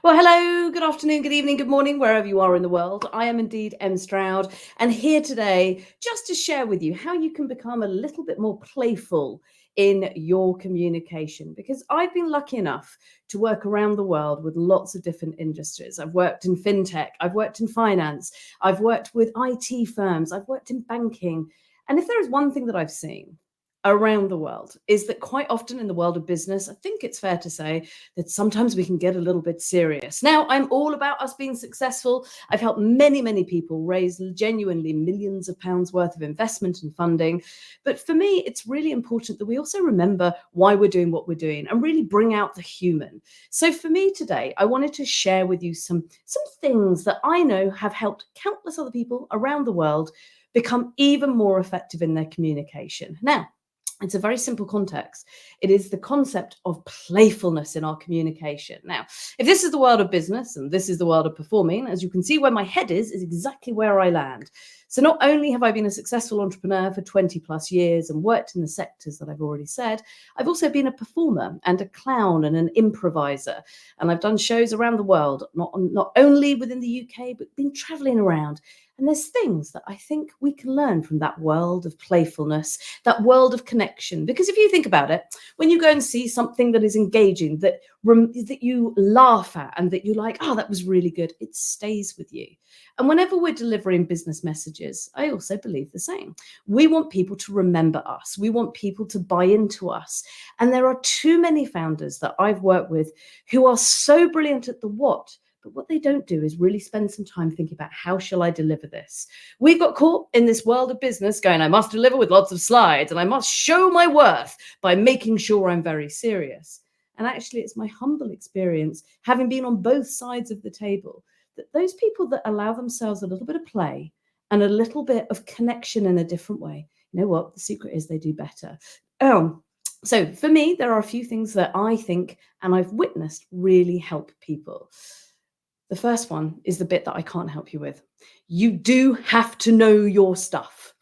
Well, hello, good afternoon, good evening, good morning, wherever you are in the world. I am indeed Stroud, and here today just to share with you how you can become a little bit more playful in your communication. Because I've been lucky enough to work around the world with lots of different industries. I've worked in fintech, I've worked in finance, I've worked with IT firms, I've worked in banking. And if there is one thing that I've seen around the world, is that quite often in the world of business, I think it's fair to say that sometimes we can get a little bit serious. Now, I'm all about us being successful. I've helped many, many people raise genuinely millions of pounds worth of investment and funding. But for me, it's really important that we also remember why we're doing what we're doing and really bring out the human. So for me today, I wanted to share with you some things that I know have helped countless other people around the world become even more effective in their communication. Now, it's a very simple context. It is the concept of playfulness in our communication. Now, if this is the world of business and this is the world of performing, as you can see where my head is exactly where I land. So not only have I been a successful entrepreneur for 20 plus years and worked in the sectors that I've already said, I've also been a performer and a clown and an improviser. And I've done shows around the world, not only within the UK, but been traveling around. And there's things that I think we can learn from that world of playfulness, that world of connection. Because if you think about it, when you go and see something that is engaging, that you laugh at and that you like, oh, that was really good, it stays with you. And whenever we're delivering business messages, I also believe the same. We want people to remember us. We want people to buy into us. And there are too many founders that I've worked with who are so brilliant at the what, but what they don't do is really spend some time thinking about how shall I deliver this? We've got caught in this world of business going, I must deliver with lots of slides and I must show my worth by making sure I'm very serious. And actually, it's my humble experience, having been on both sides of the table, that those people that allow themselves a little bit of play and a little bit of connection in a different way, you know what? The secret is they do better. So for me, there are a few things that I think and I've witnessed really help people. The first one is the bit that I can't help you with. You do have to know your stuff.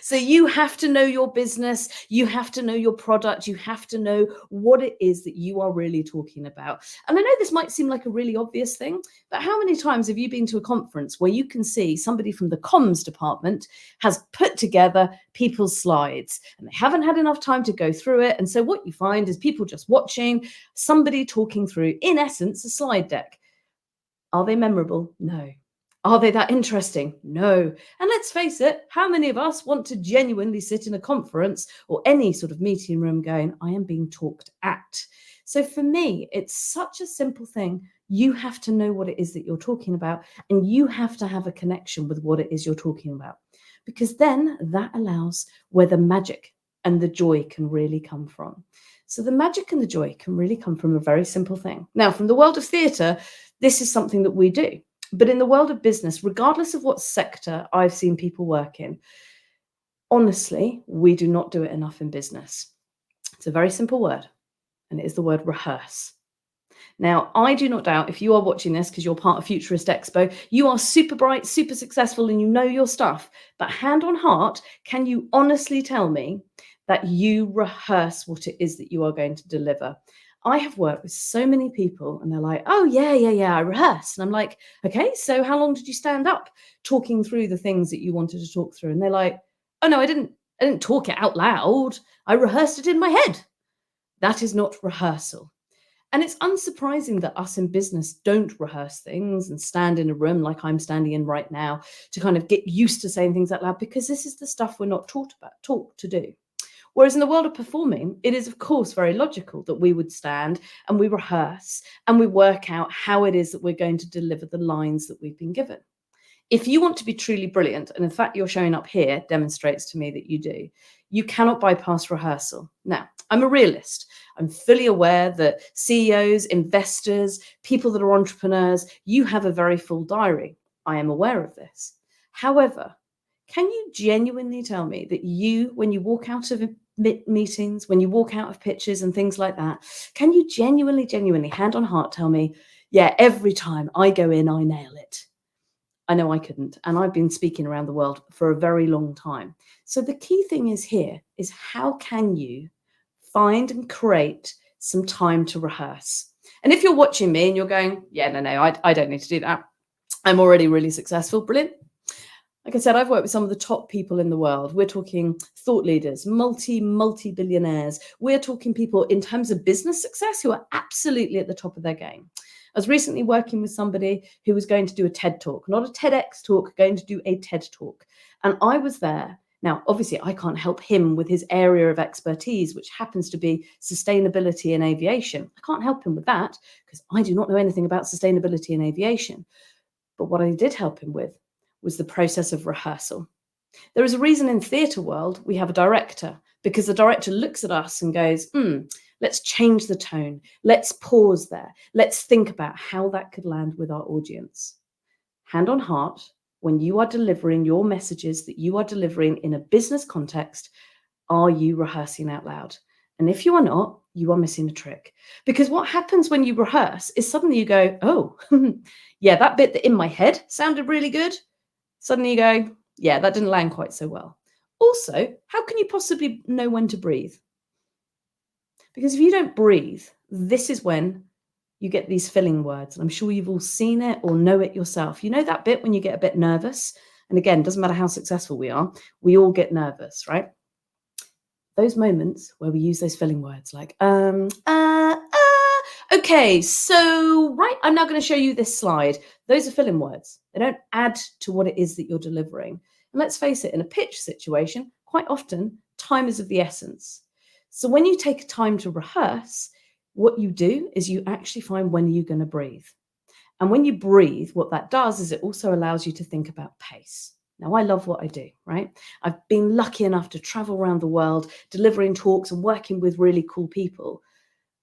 So you have to know your business, you have to know your product, you have to know what it is that you are really talking about. And I know this might seem like a really obvious thing, but how many times have you been to a conference where you can see somebody from the comms department has put together people's slides and they haven't had enough time to go through it? And so what you find is people just watching somebody talking through, in essence, a slide deck. Are they memorable? No. Are they that interesting? No. And let's face it, how many of us want to genuinely sit in a conference or any sort of meeting room going, I am being talked at? So for me, it's such a simple thing. You have to know what it is that you're talking about, and you have to have a connection with what it is you're talking about, because then that allows where the magic and the joy can really come from. So the magic and the joy can really come from a very simple thing. Now, from the world of theatre, this is something that we do. But in the world of business, regardless of what sector I've seen people work in, honestly, we do not do it enough in business. It's a very simple word, and it is the word rehearse. Now, I do not doubt if you are watching this because you're part of Futurist Expo, you are super bright, super successful, and you know your stuff. But hand on heart, can you honestly tell me that you rehearse what it is that you are going to deliver? I have worked with so many people and they're like, oh, yeah, I rehearsed. And I'm like, okay, so how long did you stand up talking through the things that you wanted to talk through? And they're like, oh, no, I didn't talk it out loud. I rehearsed it in my head. That is not rehearsal. And it's unsurprising that us in business don't rehearse things and stand in a room like I'm standing in right now to kind of get used to saying things out loud, because this is the stuff we're not taught to do. Whereas in the world of performing, it is, of course, very logical that we would stand and we rehearse and we work out how it is that we're going to deliver the lines that we've been given. If you want to be truly brilliant, and in fact, you're showing up here demonstrates to me that you do, you cannot bypass rehearsal. Now, I'm a realist. I'm fully aware that CEOs, investors, people that are entrepreneurs, you have a very full diary. I am aware of this. However, can you genuinely tell me that you, when you walk out of meetings, when you walk out of pitches and things like that, can you genuinely, hand on heart, tell me, yeah, every time I go in, I nail it? I know I couldn't. And I've been speaking around the world for a very long time. So the key thing is here is how can you find and create some time to rehearse? And if you're watching me and you're going, yeah, no, I don't need to do that. I'm already really successful. Brilliant. Like I said, I've worked with some of the top people in the world. We're talking thought leaders, multi-billionaires. We're talking people in terms of business success who are absolutely at the top of their game. I was recently working with somebody who was going to do a TED talk, not a TEDx talk, going to do a TED talk. And I was there. Now, obviously, I can't help him with his area of expertise, which happens to be sustainability in aviation. I can't help him with that because I do not know anything about sustainability in aviation. But what I did help him with was the process of rehearsal. There is a reason in theatre world we have a director, because the director looks at us and goes, let's change the tone. Let's pause there. Let's think about how that could land with our audience. Hand on heart, when you are delivering your messages that you are delivering in a business context, are you rehearsing out loud? And if you are not, you are missing a trick. Because what happens when you rehearse is suddenly you go, oh, yeah, that bit that in my head sounded really good. Suddenly you go, yeah, that didn't land quite so well. Also, how can you possibly know when to breathe? Because if you don't breathe, this is when you get these filling words. And I'm sure you've all seen it or know it yourself. You know that bit when you get a bit nervous? And again, doesn't matter how successful we are, we all get nervous, right? Those moments where we use those filling words like, okay, so, right, I'm now going to show you this slide. Those are filling words. They don't add to what it is that you're delivering. And let's face it, in a pitch situation, quite often, time is of the essence. So when you take time to rehearse, what you do is you actually find when you're going to breathe. And when you breathe, what that does is it also allows you to think about pace. Now, I love what I do, right? I've been lucky enough to travel around the world, delivering talks and working with really cool people.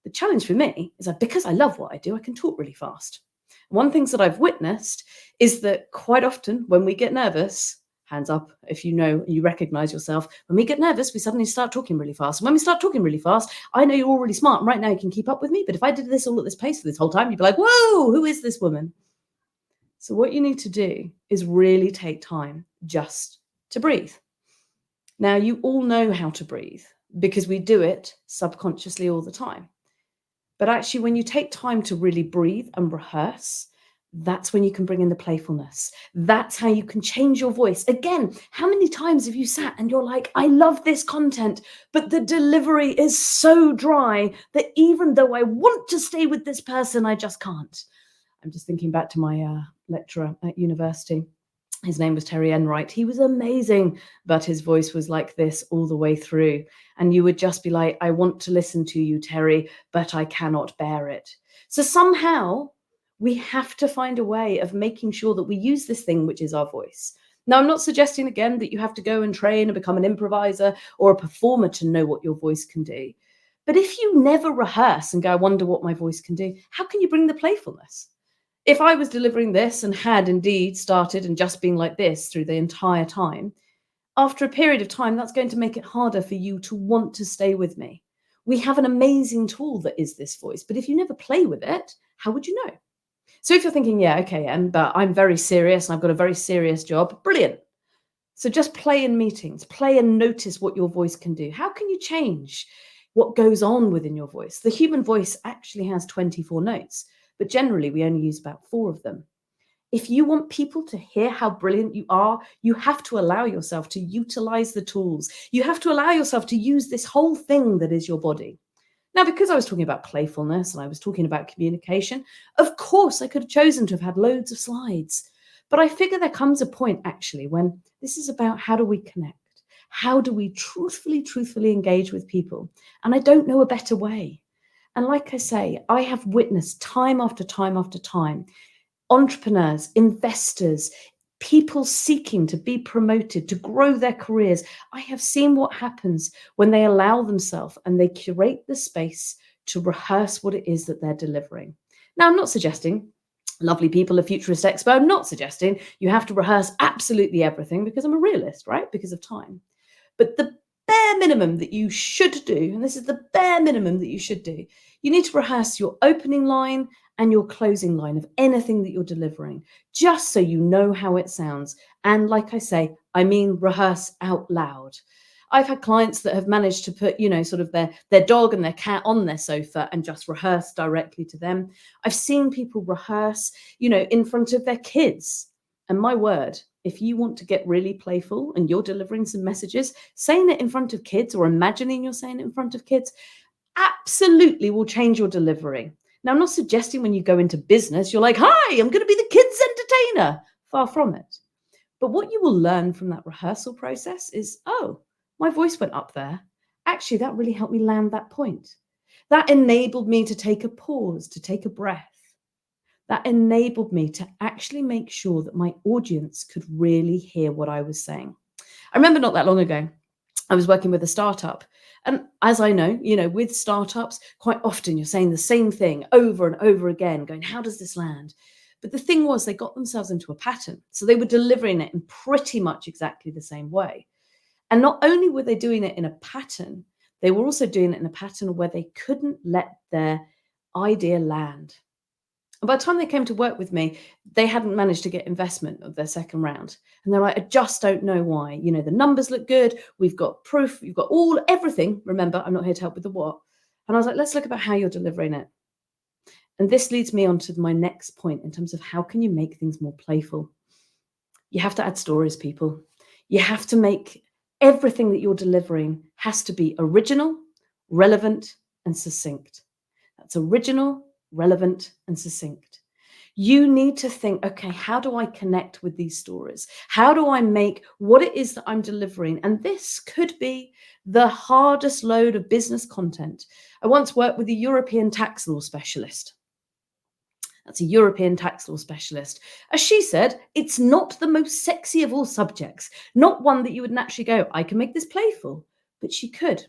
The challenge for me is that because I love what I do, I can talk really fast. One thing that I've witnessed is that quite often when we get nervous, hands up if you know, you recognize yourself, when we get nervous, we suddenly start talking really fast. And when we start talking really fast, I know you're all really smart. And right now you can keep up with me. But if I did this all at this pace for this whole time, you'd be like, whoa, who is this woman? So what you need to do is really take time just to breathe. Now, you all know how to breathe because we do it subconsciously all the time. But actually, when you take time to really breathe and rehearse, that's when you can bring in the playfulness. That's how you can change your voice. Again, how many times have you sat and you're like, I love this content, but the delivery is so dry that even though I want to stay with this person, I just can't. I'm just thinking back to my lecturer at university. His name was Terry Enright. He was amazing, but his voice was like this all the way through. And you would just be like, I want to listen to you, Terry, but I cannot bear it. So somehow we have to find a way of making sure that we use this thing, which is our voice. Now, I'm not suggesting, again, that you have to go and train and become an improviser or a performer to know what your voice can do. But if you never rehearse and go, I wonder what my voice can do, how can you bring the playfulness? If I was delivering this and had indeed started and just been like this through the entire time, after a period of time, that's going to make it harder for you to want to stay with me. We have an amazing tool that is this voice, but if you never play with it, how would you know? So if you're thinking, yeah, okay, but I'm very serious and I've got a very serious job, brilliant. So just play in meetings, play and notice what your voice can do. How can you change what goes on within your voice? The human voice actually has 24 notes, but generally we only use about 4 of them. If you want people to hear how brilliant you are, you have to allow yourself to utilize the tools. You have to allow yourself to use this whole thing that is your body. Now, because I was talking about playfulness and I was talking about communication, of course I could have chosen to have had loads of slides. But I figure there comes a point actually when this is about how do we connect? How do we truthfully engage with people? And I don't know a better way. And like I say, I have witnessed time after time after time, entrepreneurs, investors, people seeking to be promoted, to grow their careers. I have seen what happens when they allow themselves and they curate the space to rehearse what it is that they're delivering. Now, I'm not suggesting, lovely people of Futurist Expo, I'm not suggesting you have to rehearse absolutely everything because I'm a realist, right? Because of time. But the bare minimum that you should do, and this is the bare minimum that you should do, you need to rehearse your opening line and your closing line of anything that you're delivering, just so you know how it sounds. And like I say, I mean rehearse out loud. I've had clients that have managed to put, sort of their dog and their cat on their sofa and just rehearse directly to them. I've seen people rehearse, in front of their kids. And my word, if you want to get really playful and you're delivering some messages, saying it in front of kids or imagining you're saying it in front of kids absolutely will change your delivery. Now, I'm not suggesting when you go into business, you're like, hi, I'm going to be the kids' entertainer. Far from it. But what you will learn from that rehearsal process is, oh, my voice went up there. Actually, that really helped me land that point. That enabled me to take a pause, to take a breath. That enabled me to actually make sure that my audience could really hear what I was saying. I remember not that long ago, I was working with a startup. And as I know, with startups, quite often you're saying the same thing over and over again, going, how does this land? But the thing was, they got themselves into a pattern. So they were delivering it in pretty much exactly the same way. And not only were they doing it in a pattern, they were also doing it in a pattern where they couldn't let their idea land. And by the time they came to work with me, they hadn't managed to get investment of their second round. And they're like, I just don't know why. The numbers look good. We've got proof. You've got everything. Remember, I'm not here to help with the what. And I was like, let's look about how you're delivering it. And this leads me on to my next point in terms of how can you make things more playful? You have to add stories, people. You have to make everything that you're delivering has to be original, relevant, and succinct. That's original, relevant, and succinct. You need to think, okay, how do I connect with these stories? How do I make what it is that I'm delivering? And this could be the hardest load of business content. I once worked with a European tax law specialist. That's a European tax law specialist. As she said, it's not the most sexy of all subjects, not one that you would naturally go, I can make this playful, but she could.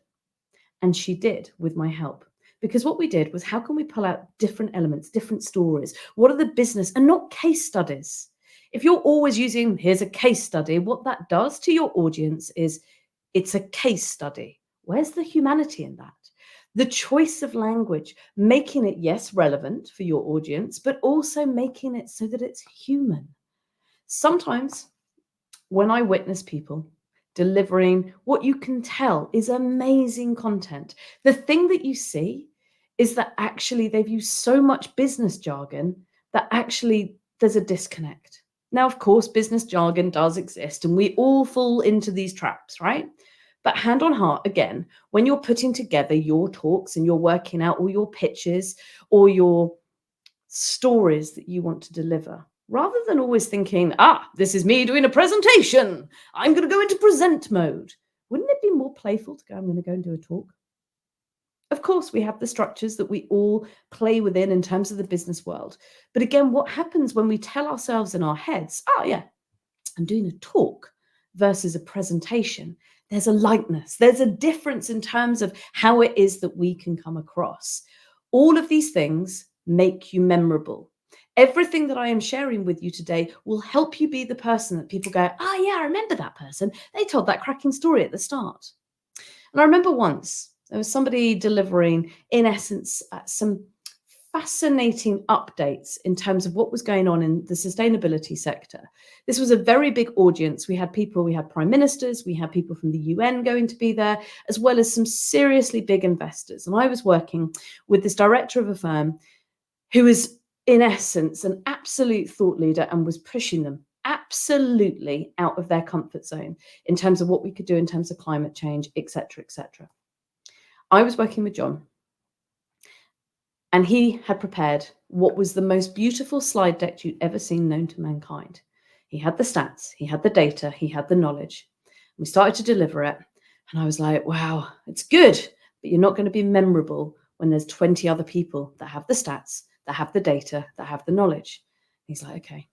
And she did with my help. Because what we did was, how can we pull out different elements, different stories? What are the business and not case studies? If you're always using, here's a case study, what that does to your audience is it's a case study. Where's the humanity in that? The choice of language, making it, yes, relevant for your audience, but also making it so that it's human. Sometimes when I witness people delivering what you can tell is amazing content, the thing that you see is that actually they've used so much business jargon that actually there's a disconnect. Now, of course, business jargon does exist and we all fall into these traps, right? But hand on heart, again, when you're putting together your talks and you're working out all your pitches or your stories that you want to deliver, rather than always thinking, this is me doing a presentation, I'm going to go into present mode. Wouldn't it be more playful to go, I'm going to go and do a talk? Of course, we have the structures that we all play within in terms of the business world. But again, what happens when we tell ourselves in our heads, I'm doing a talk versus a presentation? There's a lightness. There's a difference in terms of how it is that we can come across. All of these things make you memorable. Everything that I am sharing with you today will help you be the person that people go, I remember that person. They told that cracking story at the start. And I remember once there was somebody delivering, in essence, some fascinating updates in terms of what was going on in the sustainability sector. This was a very big audience. We had prime ministers, we had people from the UN going to be there, as well as some seriously big investors. And I was working with this director of a firm who was, in essence, an absolute thought leader and was pushing them absolutely out of their comfort zone in terms of what we could do in terms of climate change, etc., etc. I was working with John, and he had prepared what was the most beautiful slide deck you'd ever seen known to mankind. He had the stats, he had the data, he had the knowledge. We started to deliver it, and I was like, wow, it's good, but you're not going to be memorable when there's 20 other people that have the stats, that have the data, that have the knowledge. He's like, okay.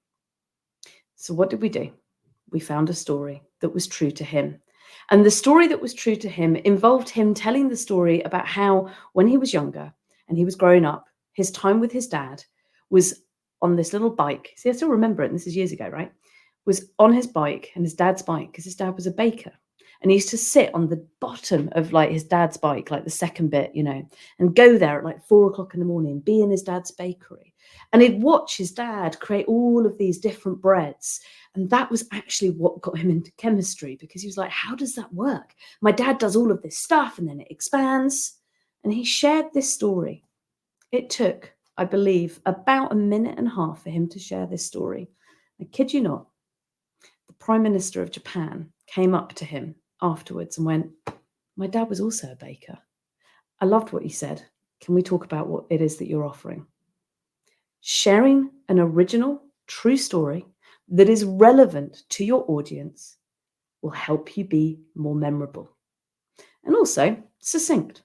So what did we do? We found a story that was true to him. And the story that was true to him involved him telling the story about how when he was younger and he was growing up, his time with his dad was on this little bike. See, I still remember it, and this is years ago, right? Was on his bike, and his dad's bike, because his dad was a baker. And he used to sit on the bottom of like his dad's bike, like the second bit, and go there at like 4 o'clock in the morning, be in his dad's bakery. And he'd watch his dad create all of these different breads. And that was actually what got him into chemistry, because he was like, how does that work? My dad does all of this stuff and then it expands. And he shared this story. It took, I believe, about a minute and a half for him to share this story. I kid you not, the Prime Minister of Japan came up to him afterwards and went, my dad was also a baker. I loved what you said. Can we talk about what it is that you're offering? Sharing an original, true story that is relevant to your audience will help you be more memorable. And also succinct.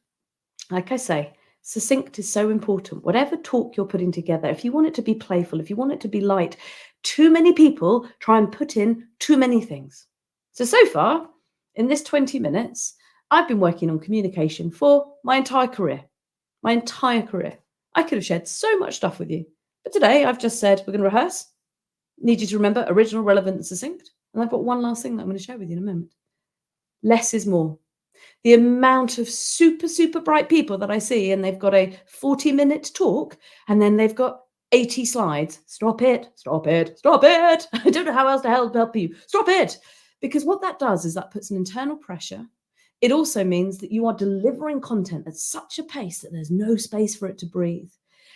Like I say, succinct is so important. Whatever talk you're putting together, if you want it to be playful, if you want it to be light, too many people try and put in too many things. So far, in this 20 minutes, I've been working on communication for my entire career. My entire career. I could have shared so much stuff with you. But today I've just said, we're going to rehearse. Need you to remember original, relevant, and succinct. And I've got one last thing that I'm going to share with you in a moment. Less is more. The amount of super, super bright people that I see, and they've got a 40-minute talk, and then they've got 80 slides. Stop it, stop it, stop it. I don't know how else to help you. Stop it. Because what that does is that puts an internal pressure. It also means that you are delivering content at such a pace that there's no space for it to breathe.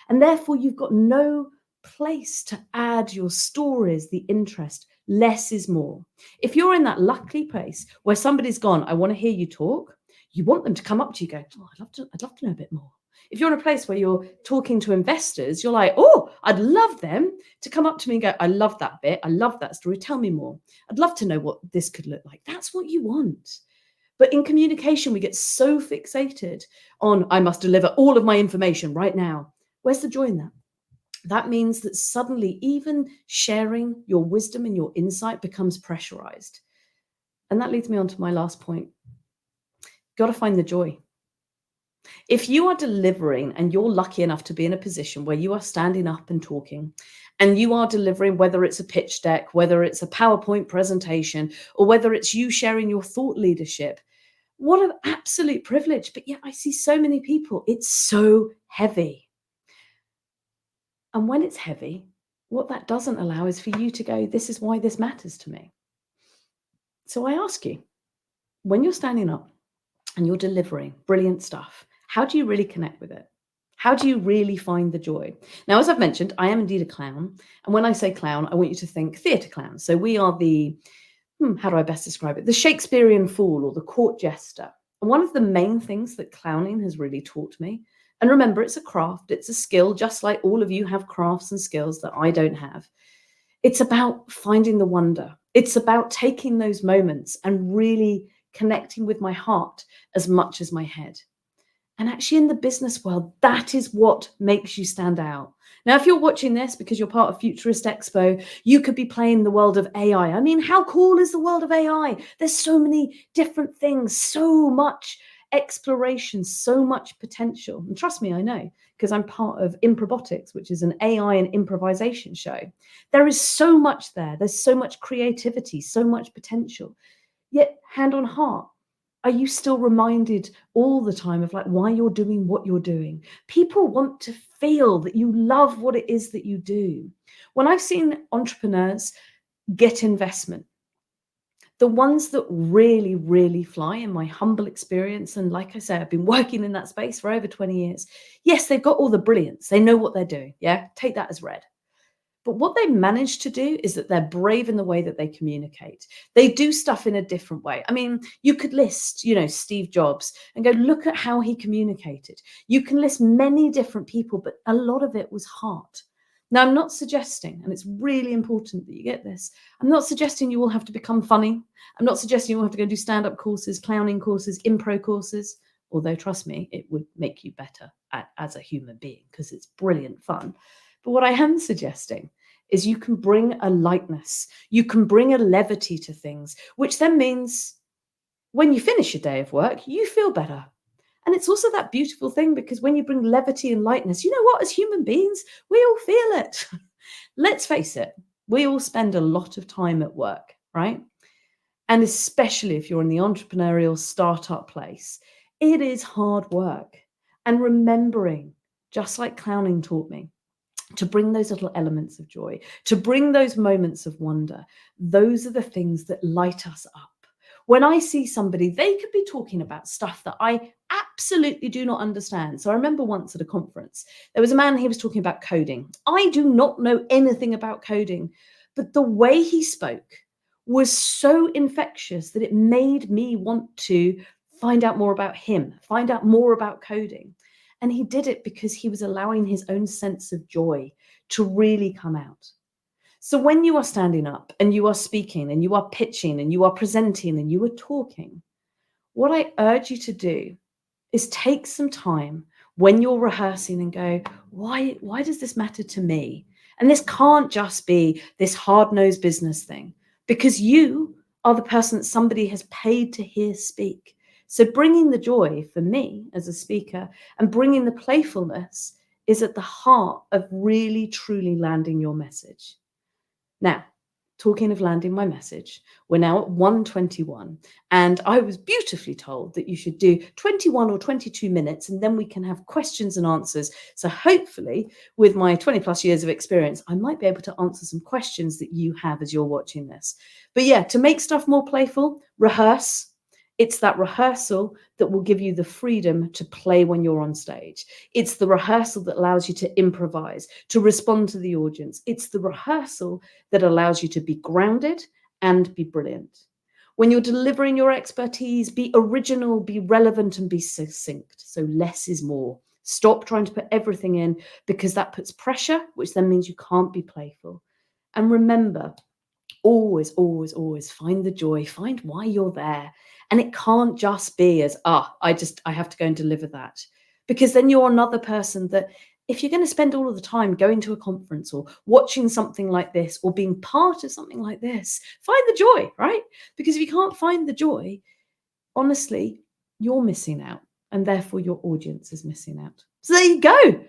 And therefore, you've got no place to add your stories, the interest. Less is more. If you're in that lucky place where somebody's gone, I want to hear you talk, you want them to come up to you, go, oh, I'd love to know a bit more. If you're in a place where you're talking to investors, you're like, oh, I'd love them to come up to me and go, I love that bit. I love that story. Tell me more. I'd love to know what this could look like. That's what you want. But in communication, we get so fixated on, I must deliver all of my information right now. Where's the joy in that? That means that suddenly even sharing your wisdom and your insight becomes pressurized. And that leads me on to my last point. Got to find the joy. If you are delivering and you're lucky enough to be in a position where you are standing up and talking, and you are delivering, whether it's a pitch deck, whether it's a PowerPoint presentation, or whether it's you sharing your thought leadership, what an absolute privilege. But yet I see so many people, it's so heavy. And when it's heavy, what that doesn't allow is for you to go, this is why this matters to me. So I ask you, when you're standing up and you're delivering brilliant stuff, how do you really connect with it? How do you really find the joy? Now, as I've mentioned, I am indeed a clown. And when I say clown, I want you to think theatre clown. So we are the, how do I best describe it? The Shakespearean fool or the court jester. And one of the main things that clowning has really taught me, and remember, it's a craft, it's a skill, just like all of you have crafts and skills that I don't have. It's about finding the wonder. It's about taking those moments and really connecting with my heart as much as my head. And actually in the business world, that is what makes you stand out. Now, if you're watching this because you're part of Futurist Expo, you could be playing the world of AI. I mean, how cool is the world of AI? There's so many different things, so much exploration, so much potential. And trust me, I know, because I'm part of Improbotics, which is an AI and improvisation show. There is so much there. There's so much creativity, so much potential. Yet, hand on heart, are you still reminded all the time of like why you're doing what you're doing? People want to feel that you love what it is that you do. When I've seen entrepreneurs get investment, the ones that really, really fly, in my humble experience, and like I say, I've been working in that space for over 20 years. Yes, they've got all the brilliance. They know what they're doing. Yeah, take that as read. But what they manage to do is that they're brave in the way that they communicate. They do stuff in a different way. I mean, you could list, Steve Jobs and go, look at how he communicated. You can list many different people, but a lot of it was heart. Now, I'm not suggesting, and it's really important that you get this, I'm not suggesting you all have to become funny. I'm not suggesting you all have to go do stand-up courses, clowning courses, impro courses, although trust me, it would make you better as a human being because it's brilliant fun. But what I am suggesting is you can bring a lightness, you can bring a levity to things, which then means when you finish your day of work, you feel better. And it's also that beautiful thing because when you bring levity and lightness, you know what, as human beings, we all feel it. Let's face it, we all spend a lot of time at work, right? And especially if you're in the entrepreneurial startup place, it is hard work. And remembering, just like clowning taught me, to bring those little elements of joy, to bring those moments of wonder. Those are the things that light us up. When I see somebody, they could be talking about stuff that I absolutely do not understand. So I remember once at a conference, there was a man, he was talking about coding. I do not know anything about coding, but the way he spoke was so infectious that it made me want to find out more about him, find out more about coding. And he did it because he was allowing his own sense of joy to really come out. So when you are standing up and you are speaking and you are pitching and you are presenting and you are talking, what I urge you to do is take some time when you're rehearsing and go, why does this matter to me? And this can't just be this hard-nosed business thing, because you are the person that somebody has paid to hear speak. So bringing the joy for me as a speaker and bringing the playfulness is at the heart of really, truly landing your message. Now, talking of landing my message, we're now at 1:21, and I was beautifully told that you should do 21 or 22 minutes, and then we can have questions and answers. So hopefully, with my 20 plus years of experience, I might be able to answer some questions that you have as you're watching this. But yeah, to make stuff more playful, rehearse. It's that rehearsal that will give you the freedom to play when you're on stage. It's the rehearsal that allows you to improvise, to respond to the audience. It's the rehearsal that allows you to be grounded and be brilliant. When you're delivering your expertise, be original, be relevant, and be succinct. So less is more. Stop trying to put everything in, because that puts pressure, which then means you can't be playful. And remember, always, always, always find the joy, find why you're there. And it can't just be as, I have to go and deliver that. Because then you're another person that, if you're going to spend all of the time going to a conference or watching something like this or being part of something like this, find the joy, right? Because if you can't find the joy, honestly, you're missing out. And therefore your audience is missing out. So there you go.